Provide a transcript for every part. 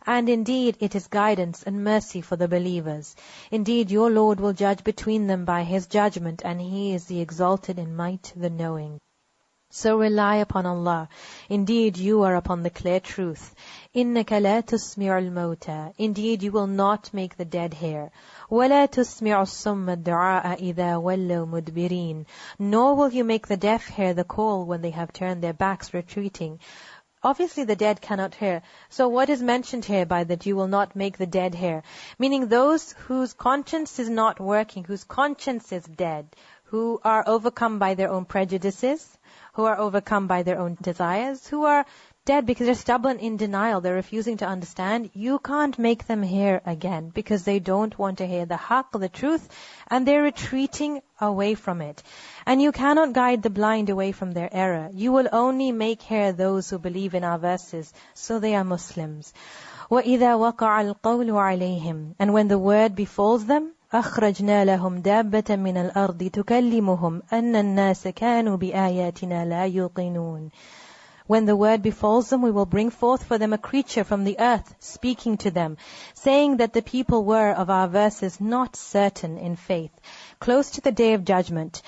And indeed it is guidance and mercy for the believers. Indeed your Lord will judge between them by His judgment, and He is the exalted in might, the knowing. So rely upon Allah. Indeed you are upon the clear truth. إِنَّكَ لَا تُسْمِعُ الْمَوْتَى. Indeed you will not make the dead hear. وَلَا تُسْمِعُ الصُّمَّ الدُّعَاءَ إِذَا وَلَّوْا مُدْبِرِينَ. Nor will you make the deaf hear the call when they have turned their backs retreating. Obviously the dead cannot hear. So what is mentioned here by that you will not make the dead hear? Meaning those whose conscience is not working, whose conscience is dead, who are overcome by their own prejudices, who are overcome by their own desires, who are dead because they're stubborn in denial, they're refusing to understand. You can't make them hear again because they don't want to hear the haqq, the truth, and they're retreating away from it. And you cannot guide the blind away from their error. You will only make hear those who believe in our verses, so they are Muslims. وَإِذَا وَقَعَ الْقَوْلُ عَلَيْهِمْ. And when the word befalls them, أخرجنا لهم دابة من الأرض تكلمهم أن الناس كانوا بآياتنا لا يوقنون. When the word befalls them, we will bring forth for them a creature from the earth, speaking to them, saying that the people were of our verses not certain in faith. Close to the day of judgment,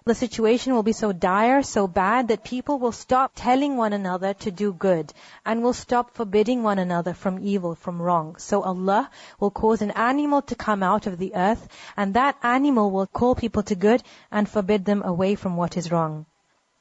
the situation will be so dire, so bad, that people will stop telling one another to do good, and will stop forbidding one another from evil, from wrong. So Allah will cause an animal to come out of the earth, and that animal will call people to good and forbid them away from what is wrong.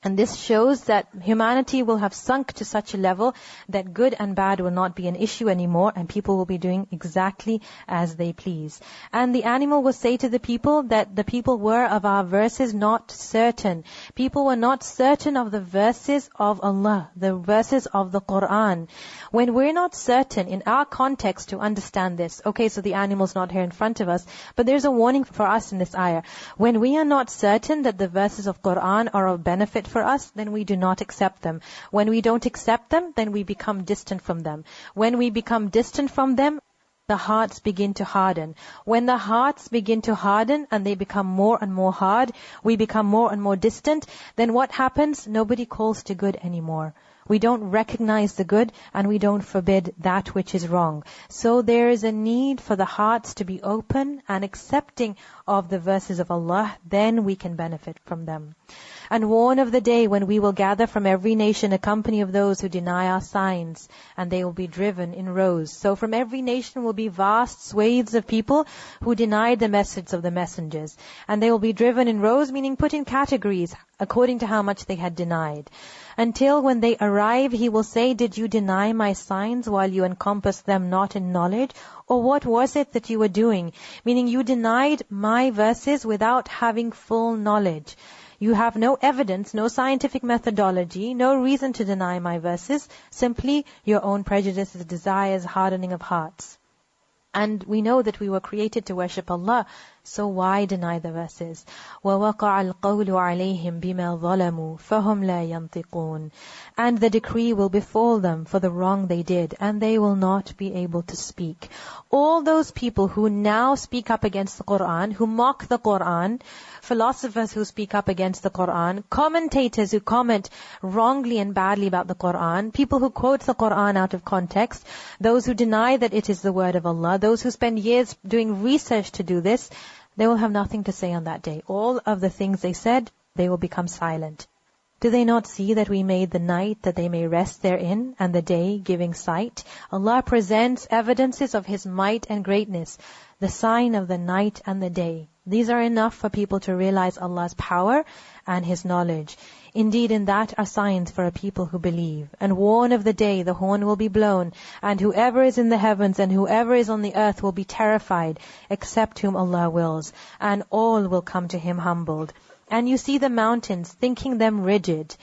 And this shows that humanity will have sunk to such a level that good and bad will not be an issue anymore, and people will be doing exactly as they please. And the animal will say to the people that the people were of our verses not certain. People were not certain of the verses of Allah, the verses of the Quran. When we're not certain in our context to understand this, okay, so the animal's not here in front of us, but there's a warning for us in this ayah. When we are not certain that the verses of Quran are of benefit for us, then we do not accept them. When we don't accept them, then we become distant from them. When we become distant from them, the hearts begin to harden. When the hearts begin to harden and they become more and more hard, we become more and more distant, then what happens? Nobody calls to good anymore. We don't recognize the good and we don't forbid that which is wrong. So there is a need for the hearts to be open and accepting of the verses of Allah, then we can benefit from them. And warn of the day when we will gather from every nation a company of those who deny our signs, and they will be driven in rows. So from every nation will be vast swathes of people who denied the message of the messengers. And they will be driven in rows, meaning put in categories according to how much they had denied. Until when they arrive, he will say, did you deny my signs while you encompassed them not in knowledge? Or what was it that you were doing? Meaning you denied my verses without having full knowledge. You have no evidence, no scientific methodology, no reason to deny my verses, simply your own prejudices, desires, hardening of hearts. And we know that we were created to worship Allah, so why deny the verses? وَوَقَعَ الْقَوْلُ عَلَيْهِمْ بِمَا ظَلَمُوا فَهُمْ لَا يَنْطِقُونَ. And the decree will befall them for the wrong they did, and they will not be able to speak. All those people who now speak up against the Quran, who mock the Quran, philosophers who speak up against the Quran, commentators who comment wrongly and badly about the Quran, people who quote the Quran out of context, those who deny that it is the word of Allah, those who spend years doing research to do this, they will have nothing to say on that day. All of the things they said, they will become silent. Do they not see that we made the night that they may rest therein, and the day giving sight? Allah presents evidences of His might and greatness, the sign of the night and the day. These are enough for people to realize Allah's power and His knowledge. Indeed, in that are signs for a people who believe. And warn of the day the horn will be blown, and whoever is in the heavens and whoever is on the earth will be terrified, except whom Allah wills, and all will come to Him humbled. And you see the mountains, thinking them rigid,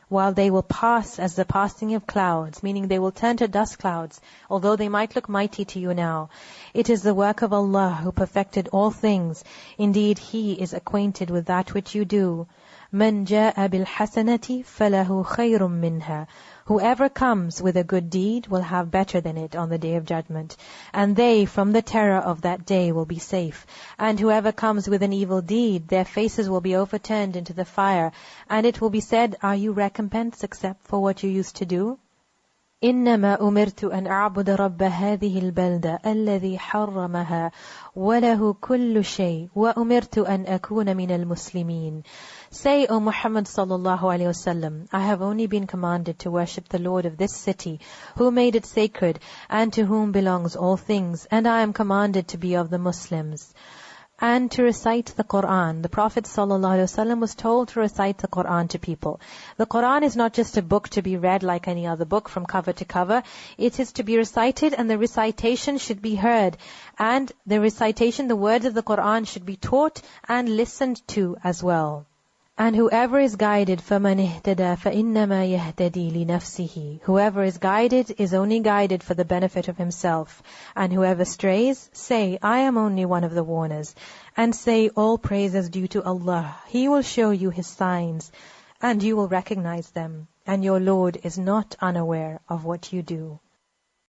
while they will pass as the passing of clouds, meaning they will turn to dust clouds, although they might look mighty to you now. It is the work of Allah who perfected all things. Indeed, He is acquainted with that which you do. مَنْ جَاءَ بِالْحَسَنَةِ فَلَهُ خَيْرٌ مِّنْهَا. Whoever comes with a good deed will have better than it on the day of judgment. And they from the terror of that day will be safe. And whoever comes with an evil deed, their faces will be overturned into the fire. And it will be said, are you recompensed except for what you used to do? إنما أمرت أن أعبد رب هذه البلدة الذي حرمها وله كل شيء وأمرت أن أكون من المسلمين. Say, O Muhammad sallallahu alayhi wasallam, I have only been commanded to worship the Lord of this city, who made it sacred, and to whom belongs all things, and I am commanded to be of the Muslims. And to recite the Quran. The Prophet ﷺ was told to recite the Quran to people. The Quran is not just a book to be read like any other book from cover to cover. It is to be recited, and the recitation should be heard. And the recitation, the words of the Quran, should be taught and listened to as well. And whoever is guided, فَمَنِ اهْتَدَى فَإِنَّمَا يَهْتَدِي لِنَفْسِهِ. Whoever is guided is only guided for the benefit of himself. And whoever strays, say, I am only one of the warners. And say, all praise is due to Allah. He will show you His signs, and you will recognize them. And your Lord is not unaware of what you do.